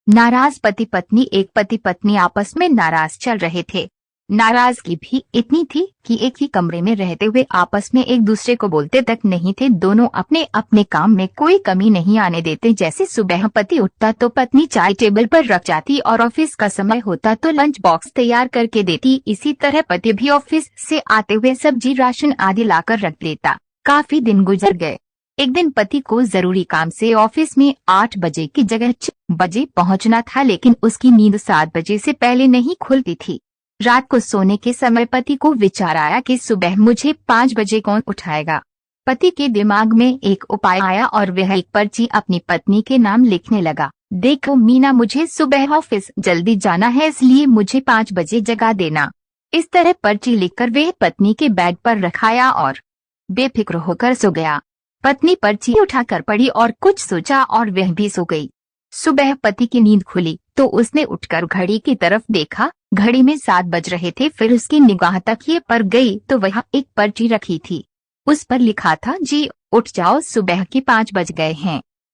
नाराज पति पत्नी। एक पति पत्नी आपस में नाराज चल रहे थे। नाराजगी भी इतनी थी कि एक ही कमरे में रहते हुए आपस में एक दूसरे को बोलते तक नहीं थे। दोनों अपने अपने काम में कोई कमी नहीं आने देते। जैसे सुबह पति उठता तो पत्नी चाय टेबल पर रख जाती और ऑफिस का समय होता तो लंच बॉक्स तैयार करके देती। इसी तरह पति भी ऑफिस से आते हुए सब्जी राशन आदि लाकर रख लेता। काफी दिन गुजर गए। एक दिन पति को जरूरी काम से ऑफिस में 8 बजे की जगह 6 बजे पहुंचना था, लेकिन उसकी नींद 7 बजे से पहले नहीं खुलती थी। रात को सोने के समय पति को विचार आया कि सुबह मुझे 5 बजे कौन उठाएगा। पति के दिमाग में एक उपाय आया और वह एक पर्ची अपनी पत्नी के नाम लिखने लगा। देखो मीना, मुझे सुबह ऑफिस जल्दी जाना है, इसलिए मुझे 5 बजे जगा देना। इस तरह पर्ची लिखकर वह पत्नी के बेड पर रखाया और बेफिक्र होकर सो गया। पत्नी पर्ची उठाकर पढ़ी और कुछ सोचा और वह भी सो गई। सुबह पति की नींद खुली तो उसने उठकर घड़ी की तरफ देखा। घड़ी में 7 बज रहे थे। फिर उसकी निगाह तकिए पर गई तो वहाँ एक पर्ची रखी थी। उस पर लिखा था, जी उठ जाओ, सुबह के 5 बज गए हैं।